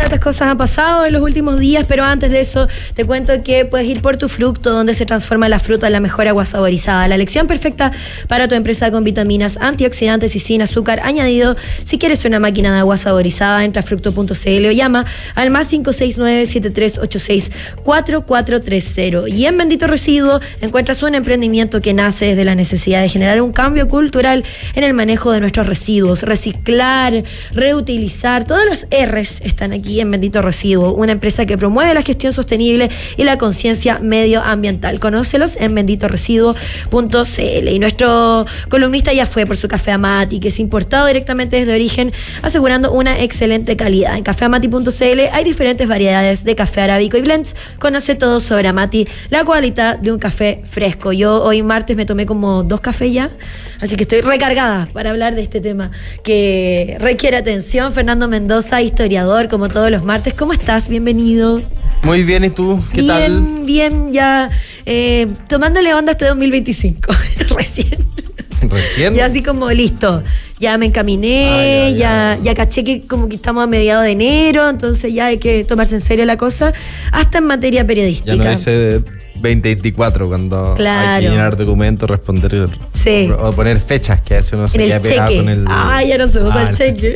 Hartas cosas han pasado en los últimos días, pero antes de eso te cuento que puedes ir por tu Fructo, donde se transforma la fruta en la mejor agua saborizada. La elección perfecta para tu empresa con vitaminas, antioxidantes y sin azúcar añadido. Si quieres una máquina de agua saborizada, entra a fructo.cl o llama al más 569-7386-4430. Y en Bendito Residuo encuentras un emprendimiento que nace desde la necesidad de generar un cambio cultural en el manejo de nuestros residuos. Reciclar, reutilizar, todas las R's están aquí en Bendito Residuo, una empresa que promueve la gestión sostenible y la conciencia medioambiental. Conócelos en benditoresiduo.cl. Y nuestro columnista ya fue por su café Amati, que es importado directamente desde origen, asegurando una excelente calidad. En cafeamati.cl hay diferentes variedades de café arábico y blends. Conoce todo sobre Amati, la cualidad de un café fresco. Yo hoy martes me tomé como 2 cafés ya, así que estoy recargada para hablar de este tema que requiere atención. Fernando Mendoza, historiador, como todos los martes. ¿Cómo estás? Bienvenido. Muy bien, ¿y tú? ¿Qué tal? Bien, ya tomándole onda este 2025. Recién. Ya así como listo. Ya me encaminé, ya caché que como que estamos a mediados de enero, entonces ya hay que tomarse en serio la cosa, hasta en materia periodística. Ya no dice 2024 cuando hay que llenar documentos, responder o poner fechas, que a veces uno se queda pegado con el... ya no se usa el cheque.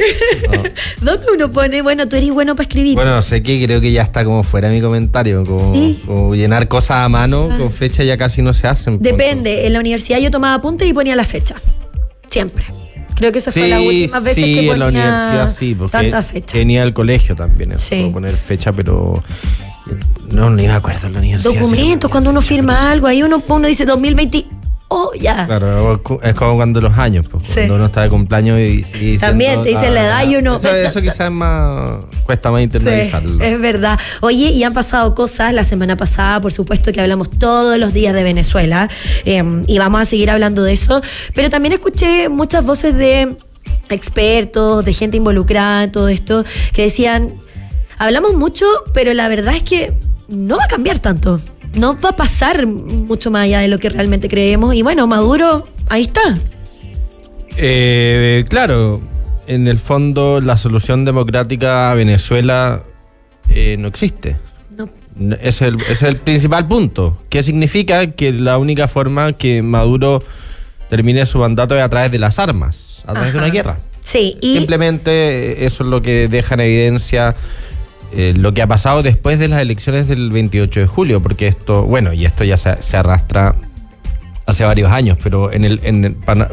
No. ¿Dónde uno pone? Bueno, tú eres bueno para escribir. Bueno, no sé qué, creo que ya está como fuera de mi comentario, como llenar cosas a mano con fecha ya casi no se hacen. Depende, en la universidad yo tomaba apuntes y ponía la fecha, siempre. Creo que esa fue la última vez que ponía en la universidad porque tenía el colegio también, poner fecha, pero... No, ni me acuerdo en la universidad. Documentos, cuando uno firma algo, ahí uno dice 2020. Ya. Claro, es como cuando los años, pues, cuando uno está de cumpleaños y también te dicen la edad y uno... Eso quizás cuesta más internalizarlo. Sí, es verdad. Oye, y han pasado cosas. La semana pasada, por supuesto, que hablamos todos los días de Venezuela, y vamos a seguir hablando de eso, pero también escuché muchas voces de expertos, de gente involucrada en todo esto, que decían... Hablamos mucho, pero la verdad es que no va a cambiar tanto. No va a pasar mucho más allá de lo que realmente creemos. Y bueno, Maduro, ahí está. Claro, en el fondo la solución democrática a Venezuela no existe. No. Ese es el principal punto. ¿Qué significa? Que la única forma que Maduro termine su mandato es a través de las armas, a través de una guerra. Sí, Simplemente eso es lo que deja en evidencia lo que ha pasado después de las elecciones del 28 de julio, porque esto ya se arrastra hace varios años, pero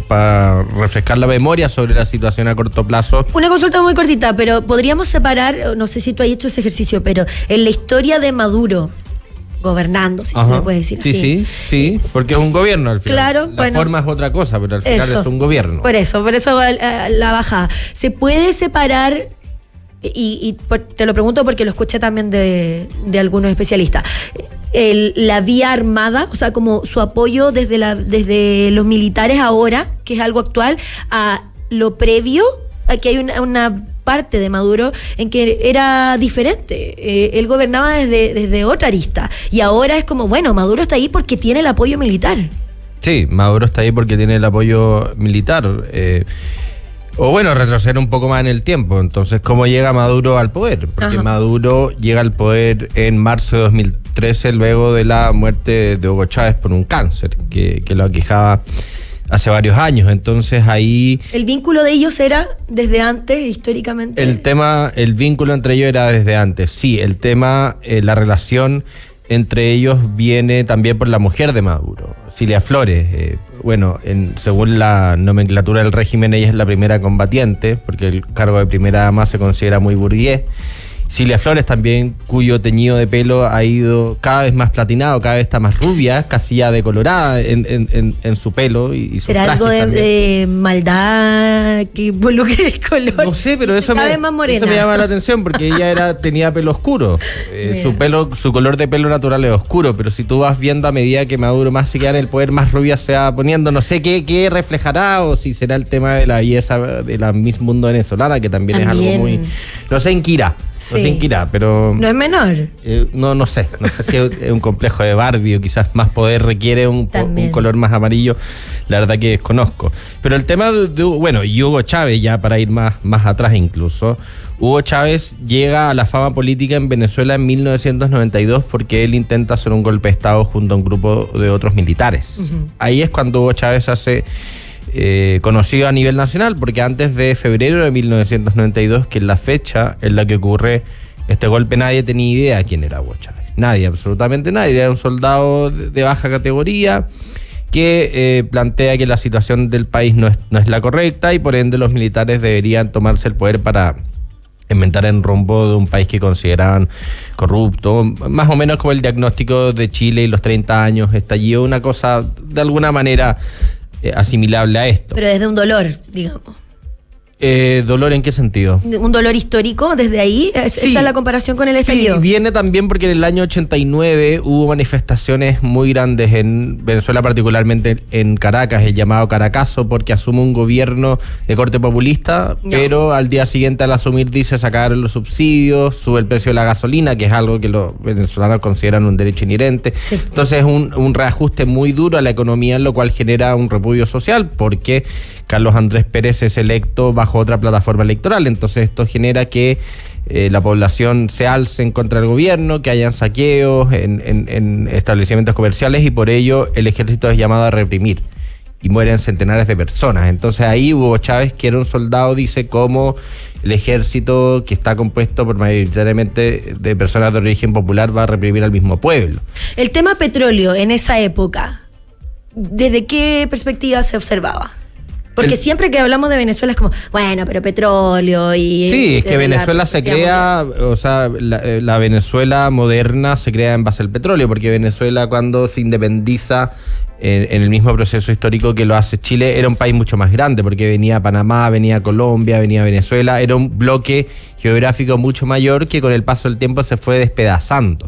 para refrescar la memoria sobre la situación a corto plazo. Una consulta muy cortita, pero podríamos separar, no sé si tú has hecho ese ejercicio, pero en la historia de Maduro gobernando, si se le puede decir así. Sí, porque es un gobierno al final. Claro, la forma es otra cosa, pero al final es un gobierno. Por eso la bajada. ¿Se puede separar? Te lo pregunto porque lo escuché también de algunos especialistas. La vía armada, o sea, como su apoyo desde los militares ahora, que es algo actual, a lo previo, aquí hay una parte de Maduro en que era diferente. Él gobernaba desde otra arista. Y ahora es como, bueno, Maduro está ahí porque tiene el apoyo militar. Sí, Maduro está ahí porque tiene el apoyo militar. Retroceder un poco más en el tiempo. Entonces, ¿cómo llega Maduro al poder? Porque Maduro llega al poder en marzo de 2013, luego de la muerte de Hugo Chávez por un cáncer que lo aquejaba hace varios años. Entonces ahí... ¿El vínculo de ellos era desde antes, históricamente? El vínculo entre ellos era desde antes. Sí, el tema, la relación entre ellos viene también por la mujer de Maduro, Cilia Flores. Según la nomenclatura del régimen, ella es la primera combatiente, porque el cargo de primera dama se considera muy burgués. Cilia Flores también, cuyo teñido de pelo ha ido cada vez más platinado, cada vez está más rubia, casi ya decolorada en su pelo y sus ¿será algo de maldad que involucre el color? No sé, pero eso me llama la atención, porque ella tenía pelo oscuro. Su color de pelo natural es oscuro, pero si tú vas viendo a medida que Maduro más se queda en el poder, más rubia se va poniendo. No sé qué reflejará, o si será el tema de la belleza de la Miss Mundo venezolana, que también es algo muy... No sé, Inkira. Sí. No sé en qué irá, pero... No es menor. No sé si es un complejo de Barbie o quizás más poder requiere un color más amarillo, la verdad que desconozco. Pero el tema bueno, y Hugo Chávez, ya para ir más atrás incluso, Hugo Chávez llega a la fama política en Venezuela en 1992 porque él intenta hacer un golpe de Estado junto a un grupo de otros militares. Ahí es cuando Hugo Chávez se hace conocido a nivel nacional, porque antes de febrero de 1992, que es la fecha en la que ocurre este golpe, nadie tenía idea quién era Hugo Chávez. Nadie, absolutamente nadie. Era un soldado de baja categoría que plantea que la situación del país no es la correcta y por ende los militares deberían tomarse el poder para inventar en rumbo de un país que consideraban corrupto, más o menos como el diagnóstico de Chile y los 30 años estallido, una cosa de alguna manera asimilable a esto. Pero desde un dolor, digamos. ¿Dolor en qué sentido? Un dolor histórico, desde ahí. Sí, esa es la comparación con el estallido. Sí, viene también porque en el año 89 hubo manifestaciones muy grandes en Venezuela, particularmente en Caracas, el llamado Caracazo, porque asume un gobierno de corte populista, pero al día siguiente al asumir dice sacar los subsidios, sube el precio de la gasolina, que es algo que los venezolanos consideran un derecho inherente. Sí. Entonces un reajuste muy duro a la economía, lo cual genera un repudio social, porque Carlos Andrés Pérez es electo bajo otra plataforma electoral, entonces esto genera que la población se alce en contra del gobierno, que hayan saqueos en establecimientos comerciales y por ello el ejército es llamado a reprimir y mueren centenares de personas. Entonces ahí Hugo Chávez, que era un soldado, dice cómo el ejército, que está compuesto por mayoritariamente de personas de origen popular, va a reprimir al mismo pueblo. El tema petróleo en esa época, ¿desde qué perspectiva se observaba? Porque siempre que hablamos de Venezuela es como, bueno, pero petróleo y... Sí, es que Venezuela se crea, o sea, la Venezuela moderna se crea en base al petróleo, porque Venezuela cuando se independiza en el mismo proceso histórico que lo hace Chile, era un país mucho más grande, porque venía Panamá, venía Colombia, venía Venezuela, era un bloque geográfico mucho mayor que con el paso del tiempo se fue despedazando.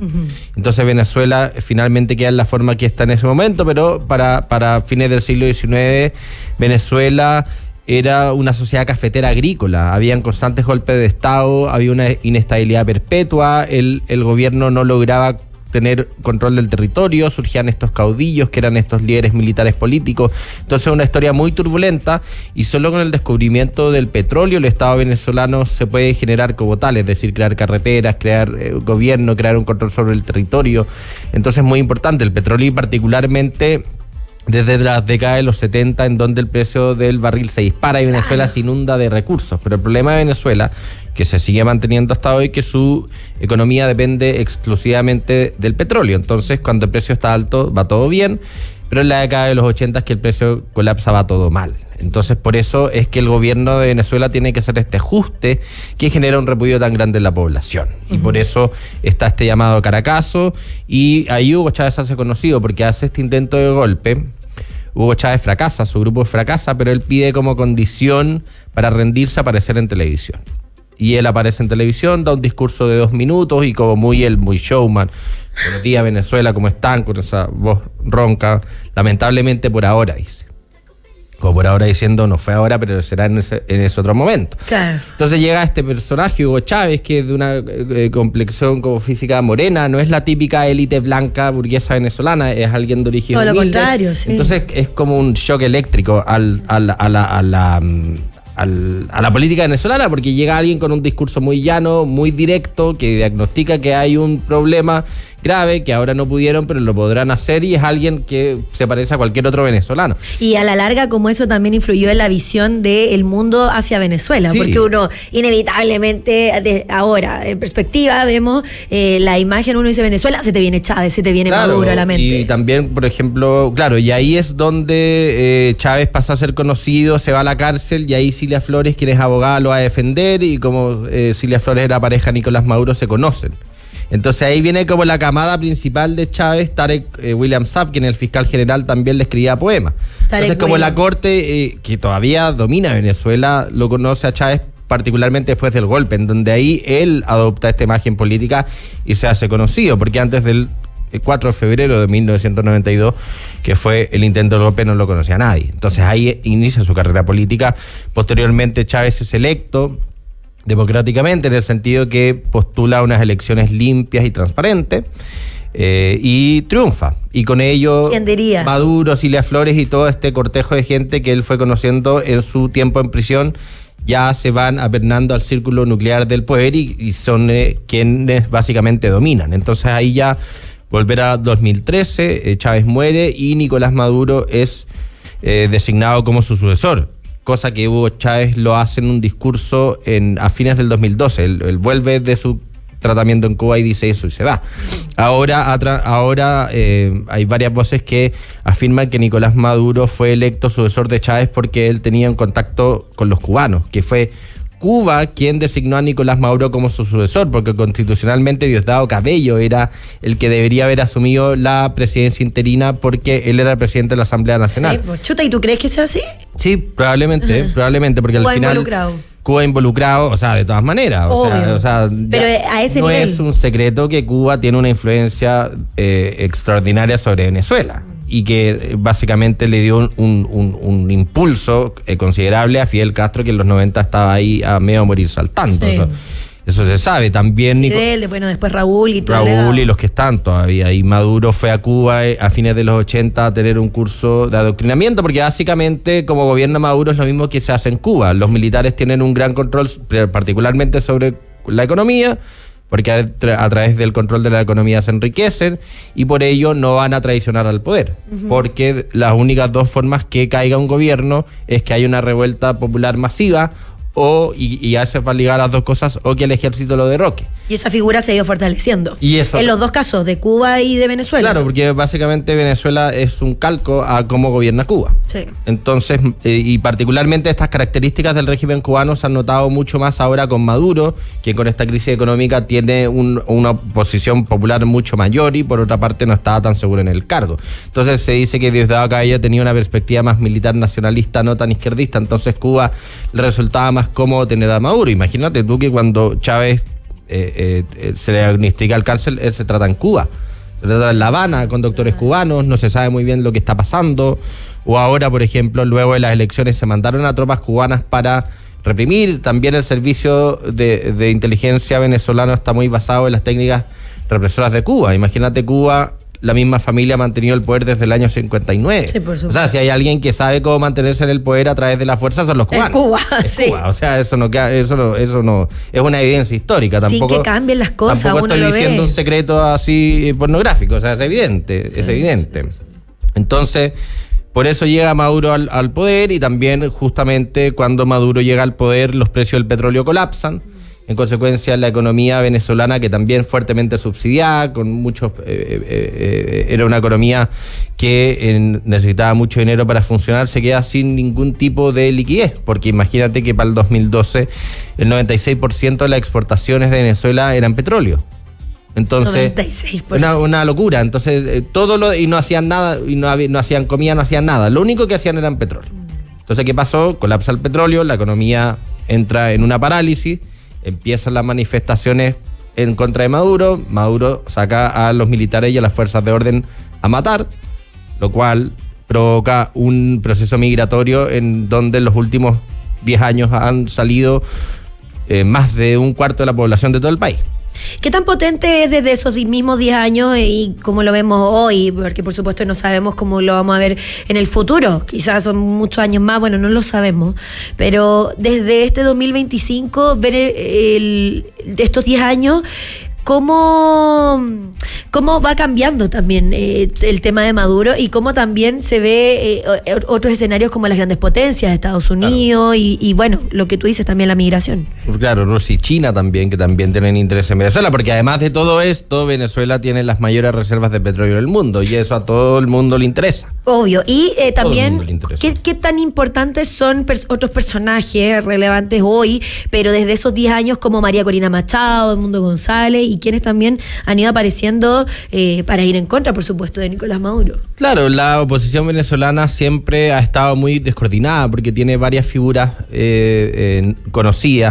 Entonces Venezuela finalmente queda en la forma que está en ese momento, pero para fines del siglo XIX, Venezuela era una sociedad cafetera agrícola, habían constantes golpes de Estado, había una inestabilidad perpetua, el gobierno no lograba tener control del territorio, surgían estos caudillos que eran estos líderes militares políticos, entonces una historia muy turbulenta y solo con el descubrimiento del petróleo el Estado venezolano se puede generar como tal, es decir, crear carreteras, crear gobierno, crear un control sobre el territorio, entonces es muy importante el petróleo y particularmente desde las décadas de los 70 en donde el precio del barril se dispara y Venezuela se inunda de recursos, pero el problema de Venezuela que se sigue manteniendo hasta hoy, que su economía depende exclusivamente del petróleo. Entonces, cuando el precio está alto, va todo bien, pero en la década de los 80 que el precio colapsa, va todo mal. Entonces, por eso es que el gobierno de Venezuela tiene que hacer este ajuste que genera un repudio tan grande en la población. Y por eso está este llamado Caracazo, y ahí Hugo Chávez se hace conocido porque hace este intento de golpe. Hugo Chávez fracasa, su grupo fracasa, pero él pide como condición para rendirse aparecer en televisión. Y él aparece en televisión, da un discurso de 2 minutos y como muy showman. Buenos días Venezuela, ¿cómo están? Con esa voz ronca. Lamentablemente por ahora, dice. O por ahora diciendo, no fue ahora, pero será en ese otro momento. Claro. Entonces llega este personaje, Hugo Chávez, que es de una complexión como física morena, no es la típica élite blanca burguesa venezolana, es alguien de origen humilde. No, lo contrario, sí. Entonces es como un shock eléctrico a la política venezolana, porque llega alguien con un discurso muy llano, muy directo, que diagnostica que hay un problema grave, que ahora no pudieron, pero lo podrán hacer, y es alguien que se parece a cualquier otro venezolano. Y a la larga, como eso también influyó en la visión del mundo hacia Venezuela, sí. Porque uno inevitablemente, ahora, en perspectiva, vemos la imagen, uno dice Venezuela, se te viene Chávez, se te viene Maduro a la mente. Y también, por ejemplo, claro, y ahí es donde Chávez pasa a ser conocido, se va a la cárcel, y ahí Cilia Flores, quien es abogada, lo va a defender, y como Cilia Flores era pareja de Nicolás Maduro, se conocen. Entonces ahí viene como la camada principal de Chávez, Tarek William Saab, quien el fiscal general también le escribía poemas. Entonces como la corte, que todavía domina Venezuela, lo conoce a Chávez particularmente después del golpe, en donde ahí él adopta esta imagen política y se hace conocido, porque antes del 4 de febrero de 1992, que fue el intento del golpe, no lo conocía nadie. Entonces ahí inicia su carrera política. Posteriormente Chávez es electo. democráticamente, en el sentido que postula unas elecciones limpias y transparentes, y triunfa. Y con ello, ¿quién diría? Maduro, Cilia Flores y todo este cortejo de gente que él fue conociendo en su tiempo en prisión, ya se van apernando al círculo nuclear del poder y son quienes básicamente dominan. Entonces ahí ya volver a 2013, Chávez muere y Nicolás Maduro es designado como su sucesor, cosa que Hugo Chávez lo hace en un discurso a fines del 2012. Él vuelve de su tratamiento en Cuba y dice eso y se va. Ahora hay varias voces que afirman que Nicolás Maduro fue electo sucesor de Chávez porque él tenía un contacto con los cubanos, que fue Cuba quien designó a Nicolás Maduro como su sucesor, porque constitucionalmente Diosdado Cabello era el que debería haber asumido la presidencia interina porque él era el presidente de la Asamblea Nacional. Sí, pues, chuta, ¿y tú crees que sea así? Sí, probablemente, porque Cuba al final... Cuba involucrado, o sea, de todas maneras. Obvio. Pero a ese nivel. No es un secreto que Cuba tiene una influencia extraordinaria sobre Venezuela y que básicamente le dio un impulso considerable a Fidel Castro, que en los 90 estaba ahí a medio morir saltando. Sí. Eso se sabe. También Fidel, bueno, después Raúl y todo. Raúl y los que están todavía. Y Maduro fue a Cuba a fines de los 80 a tener un curso de adoctrinamiento, porque básicamente como gobierna Maduro es lo mismo que se hace en Cuba. Los militares tienen un gran control, particularmente sobre la economía, porque a través del control de la economía se enriquecen y por ello no van a traicionar al poder. Porque las únicas dos formas que caiga un gobierno es que haya una revuelta popular masiva y a eso va a ligar las dos cosas, o que el ejército lo derroque. Y esa figura se ha ido fortaleciendo. Y eso, en los dos casos, de Cuba y de Venezuela. Claro, porque básicamente Venezuela es un calco a cómo gobierna Cuba. Sí. Entonces, y particularmente estas características del régimen cubano se han notado mucho más ahora con Maduro, que con esta crisis económica tiene una oposición popular mucho mayor y por otra parte no estaba tan seguro en el cargo. Entonces se dice que Diosdado Cabello tenía una perspectiva más militar nacionalista, no tan izquierdista, entonces Cuba le resultaba más cómodo tener a Maduro. Imagínate tú que cuando Chávez se le diagnostica el cáncer, él se trata en Cuba, se trata en La Habana con doctores cubanos, no se sabe muy bien lo que está pasando. O ahora, por ejemplo, luego de las elecciones se mandaron a tropas cubanas para reprimir. También el servicio de inteligencia venezolano está muy basado en las técnicas represoras de Cuba. Imagínate, Cuba, la misma familia ha mantenido el poder desde el año 59. Sí, por supuesto. O sea, si hay alguien que sabe cómo mantenerse en el poder a través de la fuerza, son los cubanos. En Cuba, sí. Cuba. O sea, eso no es una evidencia histórica. Tampoco, sin que cambien las cosas, tampoco uno estoy lo diciendo ve. un secreto así pornográfico. O sea, es evidente, es evidente. Entonces, por eso llega Maduro al poder, y también justamente cuando Maduro llega al poder, los precios del petróleo colapsan. En consecuencia, la economía venezolana, que también fuertemente subsidiada, con muchos era una economía que necesitaba mucho dinero para funcionar, se queda sin ningún tipo de liquidez, porque imagínate que para el 2012 el 96% de las exportaciones de Venezuela eran petróleo. Entonces, 96%. Una locura. Entonces, y no hacían nada, y no hacían comida, no hacían nada. Lo único que hacían era petróleo. Entonces, ¿qué pasó? Colapsa el petróleo, la economía entra en una parálisis. Empiezan las manifestaciones en contra de Maduro. Maduro saca a los militares y a las fuerzas de orden a matar, lo cual provoca un proceso migratorio en donde en los últimos 10 años han salido más de un cuarto de la población de todo el país. ¿Qué tan potente es desde esos mismos 10 años y cómo lo vemos hoy? Porque por supuesto no sabemos cómo lo vamos a ver en el futuro. Quizás son muchos años más, bueno, no lo sabemos. Pero desde este 2025, ver de estos 10 años, cómo va cambiando también el tema de Maduro, y cómo también se ve otros escenarios como las grandes potencias, Estados Unidos, claro. y bueno, lo que tú dices también, la migración. Claro, Rusia y China también, que también tienen interés en Venezuela, porque además de todo esto, Venezuela tiene las mayores reservas de petróleo del mundo, y eso a todo el mundo le interesa. Obvio, y también, ¿qué tan importantes son otros personajes relevantes hoy, pero desde esos 10 años, como María Corina Machado, Edmundo González, y quienes también han ido apareciendo para ir en contra, por supuesto, de Nicolás Maduro? Claro, la oposición venezolana siempre ha estado muy descoordinada, porque tiene varias figuras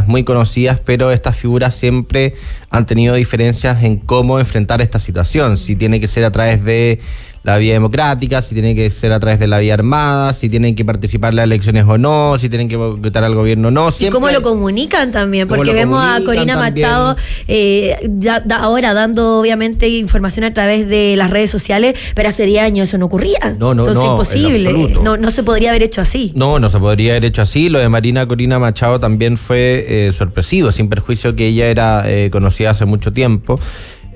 muy conocidas, pero estas figuras siempre han tenido diferencias en cómo enfrentar esta situación. Si tiene que ser a través de la vía democrática, si tiene que ser a través de la vía armada, si tienen que participar en las elecciones o no, si tienen que votar al gobierno o no. ¿Y cómo lo comunican también? Porque vemos a Corina Machado ahora dando obviamente información a través de las redes sociales, pero hace 10 años eso no ocurría. Entonces imposible. No se podría haber hecho así. No se podría haber hecho así. Lo de Corina Machado también fue sorpresivo, sin perjuicio que ella era conocida hace mucho tiempo.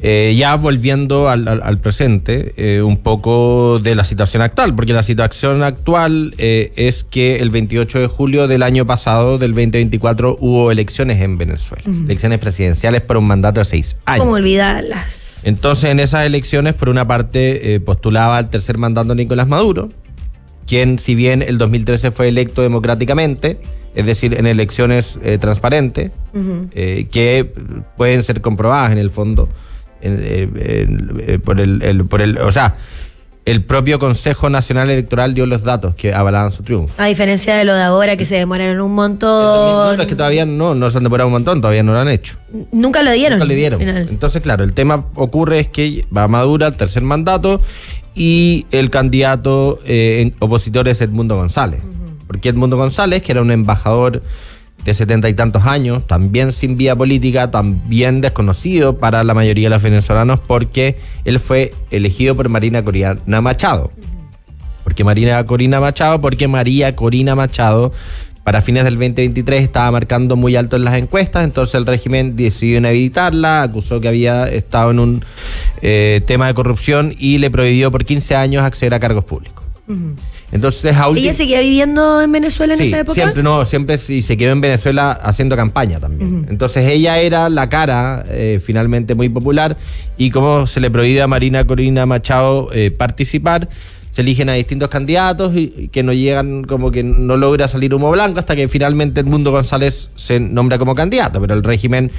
Ya volviendo al presente, un poco de la situación actual, porque la situación actual es que el 28 de julio del año pasado, del 2024, hubo elecciones en Venezuela, elecciones presidenciales por un mandato de 6 años. ¿Cómo olvidarlas? Entonces, en esas elecciones, por una parte, postulaba al tercer mandato Nicolás Maduro, quien, si bien el 2013 fue electo democráticamente, es decir, en elecciones transparentes, que pueden ser comprobadas en el fondo, o sea, el propio Consejo Nacional Electoral dio los datos que avalaban su triunfo. A diferencia de lo de ahora, que se demoraron un montón. No, es que todavía no se han demorado un montón, todavía no lo han hecho. Nunca lo dieron. Entonces, claro, el tema ocurre es que va Maduro al tercer mandato y el candidato opositor es Edmundo González. Porque Edmundo González, que era un embajador de 70 y tantos años, también sin vía política, también desconocido para la mayoría de los venezolanos, porque él fue elegido por María Corina Machado. María Corina Machado, para fines del 2023, estaba marcando muy alto en las encuestas, entonces el régimen decidió inhabilitarla, acusó que había estado en un tema de corrupción y le prohibió por 15 años acceder a cargos públicos. Entonces, ¿ella seguía viviendo en Venezuela en esa época? Siempre sí, se quedó en Venezuela haciendo campaña también. Entonces ella era la cara finalmente muy popular, y como se le prohíbe a María Corina Machado participar, se eligen a distintos candidatos y que no llegan, como que no logra salir humo blanco, hasta que finalmente Edmundo González se nombra como candidato, pero el régimen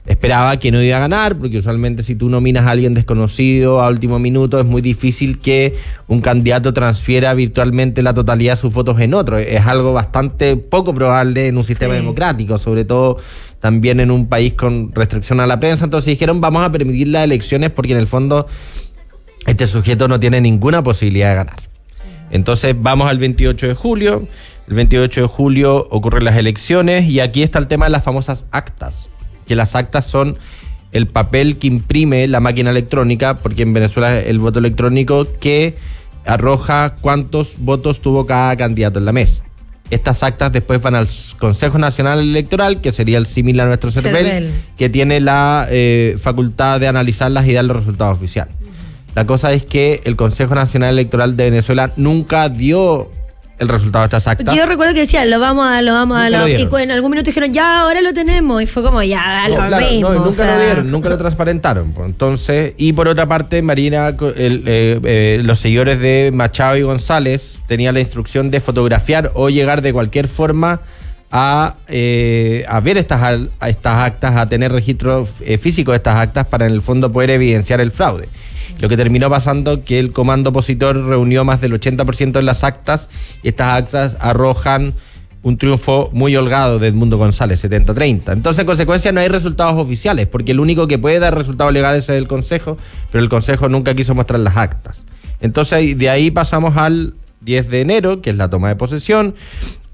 esperaba que no iba a ganar, porque usualmente si tú nominas a alguien desconocido a último minuto, es muy difícil que un candidato transfiera virtualmente la totalidad de sus votos en otro. Es algo bastante poco probable en un sistema democrático, sobre todo también en un país con restricción a la prensa. Entonces dijeron, vamos a permitir las elecciones porque en el fondo este sujeto no tiene ninguna posibilidad de ganar. Entonces vamos al 28 de julio. El 28 de julio ocurren las elecciones y aquí está el tema de las famosas actas. Que las actas son el papel que imprime la máquina electrónica, porque en Venezuela es el voto electrónico que arroja cuántos votos tuvo cada candidato en la mesa. Estas actas después van al Consejo Nacional Electoral, que sería el similar a nuestro CERVEL, que tiene la facultad de analizarlas y dar los resultados oficiales. La cosa es que el Consejo Nacional Electoral de Venezuela nunca dio el resultado de estas actas. Yo recuerdo que decían, lo vamos a dar. Y en algún minuto dijeron, ya, ahora lo tenemos. Y fue como, ya, lo mismo. No, nunca lo dieron, nunca lo transparentaron. Entonces, y por otra parte, los seguidores de Machado y González tenían la instrucción de fotografiar o llegar de cualquier forma a ver estas actas, a tener registro físico de estas actas para en el fondo poder evidenciar el fraude. Lo que terminó pasando que el comando opositor reunió más del 80% de las actas, y estas actas arrojan un triunfo muy holgado de Edmundo González, 70-30. Entonces, en consecuencia, no hay resultados oficiales, porque el único que puede dar resultados legales es el Consejo, pero el Consejo nunca quiso mostrar las actas. Entonces, de ahí pasamos al 10 de enero, que es la toma de posesión,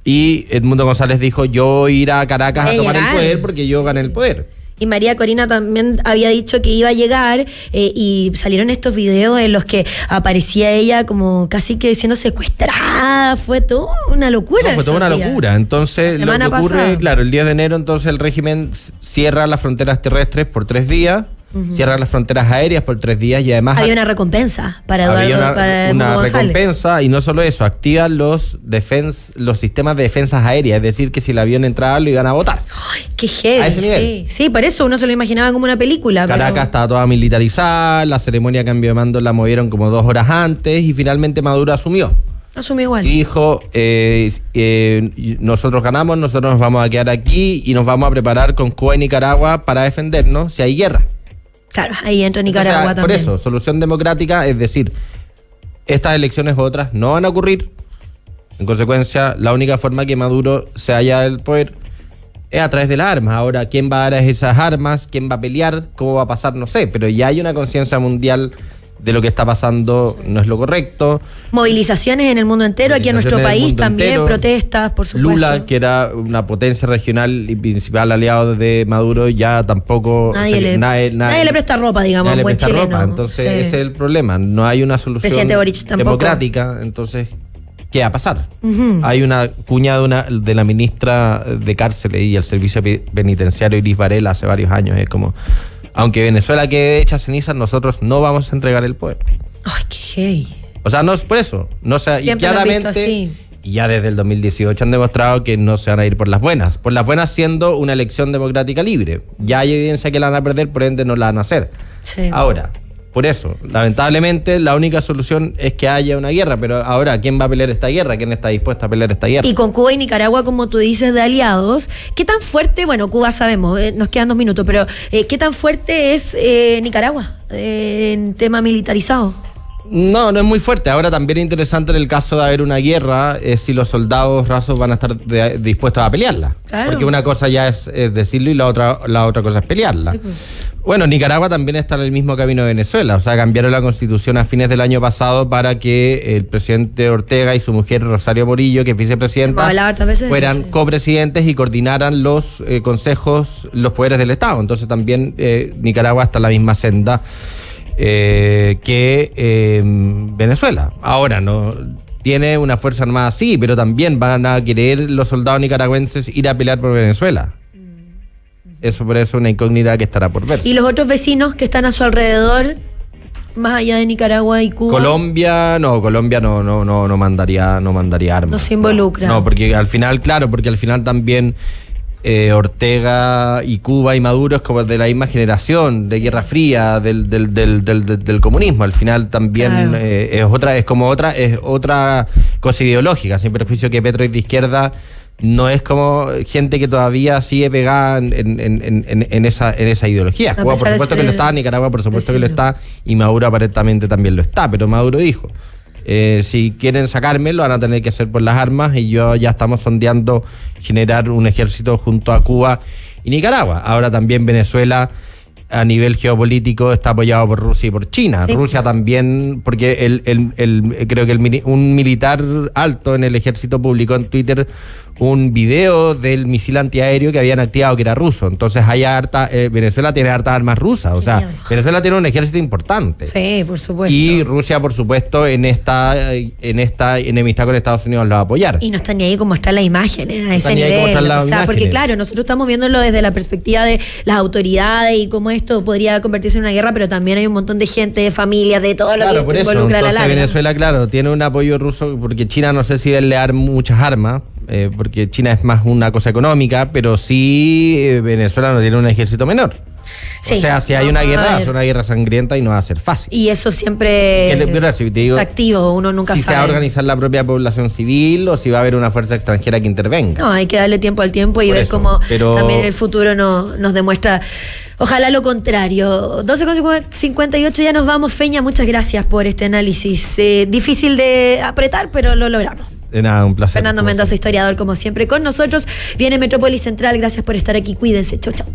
y Edmundo González dijo, yo voy a ir a Caracas a tomar el poder porque yo gané el poder. Y María Corina también había dicho que iba a llegar, y salieron estos videos en los que aparecía ella como casi que siendo secuestrada. Fue toda una locura. Fue toda una locura. Entonces, lo que ocurre, claro, el 10 de enero, entonces el régimen cierra las fronteras terrestres por 3 días. Cierran las fronteras aéreas por 3 días y además había una recompensa para Eduardo, para una recompensa, y no solo eso, activan los sistemas de defensas aéreas, es decir, que si el avión entraba lo iban a botar. ¡Ay, qué heavy! Sí, por eso uno se lo imaginaba como una película. Caracas estaba toda militarizada, la ceremonia de cambio de mando la movieron como 2 horas antes y finalmente Maduro asumió igual. Y dijo, nosotros ganamos, nosotros nos vamos a quedar aquí y nos vamos a preparar con Cuba y Nicaragua para defendernos si hay guerra. Claro, ahí entra Nicaragua también. Por eso, solución democrática, es decir, estas elecciones u otras no van a ocurrir. En consecuencia, la única forma que Maduro se haya del poder es a través de las armas. Ahora, ¿quién va a dar esas armas? ¿Quién va a pelear? ¿Cómo va a pasar? No sé, pero ya hay una conciencia mundial de lo que está pasando no es lo correcto. Movilizaciones en el mundo entero, aquí en nuestro país también, entero. Protestas, por supuesto. Lula, que era una potencia regional y principal aliado de Maduro, ya tampoco... Nadie le presta ropa, digamos, nadie le buen presta chileno. Ropa. Entonces ese es el problema, no hay una solución democrática, entonces... ¿Qué va a pasar? Hay una cuña de la ministra de Cárceles y el Servicio Penitenciario, Iris Varela, hace varios años. Es como, aunque Venezuela quede hecha cenizas, nosotros no vamos a entregar el poder. Ay, qué gay. O sea, no es por eso. No se, y claramente, y ya desde el 2018 han demostrado que no se van a ir por las buenas. Por las buenas siendo una elección democrática libre. Ya hay evidencia que la van a perder, por ende no la van a hacer. Sí. Ahora... Por eso, lamentablemente, la única solución es que haya una guerra, pero ahora, ¿quién va a pelear esta guerra? ¿Quién está dispuesto a pelear esta guerra? Y con Cuba y Nicaragua, como tú dices, de aliados, ¿qué tan fuerte, bueno, Cuba sabemos, nos quedan 2 minutos, pero ¿qué tan fuerte es Nicaragua en tema militarizado? No es muy fuerte. Ahora también es interesante en el caso de haber una guerra, si los soldados rasos van a estar dispuestos a pelearla. Claro. Porque una cosa ya es decirlo y la otra cosa es pelearla. Sí, pues. Bueno, Nicaragua también está en el mismo camino de Venezuela. O sea, cambiaron la constitución a fines del año pasado para que el presidente Ortega y su mujer Rosario Murillo, que es vicepresidenta, fueran copresidentes y coordinaran los consejos, los poderes del Estado. Entonces también Nicaragua está en la misma senda que Venezuela. Ahora, no tiene una fuerza armada, sí, pero también van a querer los soldados nicaragüenses ir a pelear por Venezuela. Eso por eso es una incógnita que estará por ver. ¿Y los otros vecinos que están a su alrededor, más allá de Nicaragua y Cuba? Colombia no mandaría armas. No se involucra. No, porque al final también Ortega y Cuba y Maduro es como de la misma generación, de Guerra Fría, del comunismo. Al final también claro. es otra cosa ideológica, sin perjuicio que Petro es de izquierda. No es como gente que todavía sigue pegada en esa ideología. Cuba, por supuesto que lo está, Nicaragua, por supuesto que lo está, y Maduro aparentemente también lo está. Pero Maduro dijo, si quieren sacarme, lo van a tener que hacer por las armas, y ya estamos sondeando generar un ejército junto a Cuba y Nicaragua. Ahora también Venezuela, a nivel geopolítico, está apoyado por Rusia y por China. Sí. Rusia también, porque creo que un militar alto en el ejército publicó en Twitter un video del misil antiaéreo que habían activado, que era ruso. Entonces Venezuela tiene hartas armas rusas. O sea, Venezuela tiene un ejército importante. Sí, por supuesto. Y Rusia, por supuesto, en esta enemistad con Estados Unidos lo va a apoyar. Y no está ni ahí como están las imágenes, a ese nivel. O sea, porque claro, nosotros estamos viéndolo desde la perspectiva de las autoridades y cómo esto podría convertirse en una guerra, pero también hay un montón de gente, de familias, de todo lo que esto involucra a la larga. Venezuela, claro, tiene un apoyo ruso, porque China no sé si le da muchas armas, porque China es más una cosa económica, pero sí Venezuela no tiene un ejército menor. Sí, o sea, si hay una guerra, va a ser una guerra sangrienta y no va a ser fácil. Y eso siempre está activo, uno nunca sabe. Si se va a organizar la propia población civil o si va a haber una fuerza extranjera que intervenga. No, hay que darle tiempo al tiempo y ver cómo también el futuro nos demuestra, ojalá lo contrario. 12:58, ya nos vamos. Feña, muchas gracias por este análisis. Difícil de apretar, pero lo logramos. De nada, un placer. Fernando Mendoza, historiador, como siempre, con nosotros. Viene Metrópolis Central, gracias por estar aquí. Cuídense, chau, chau.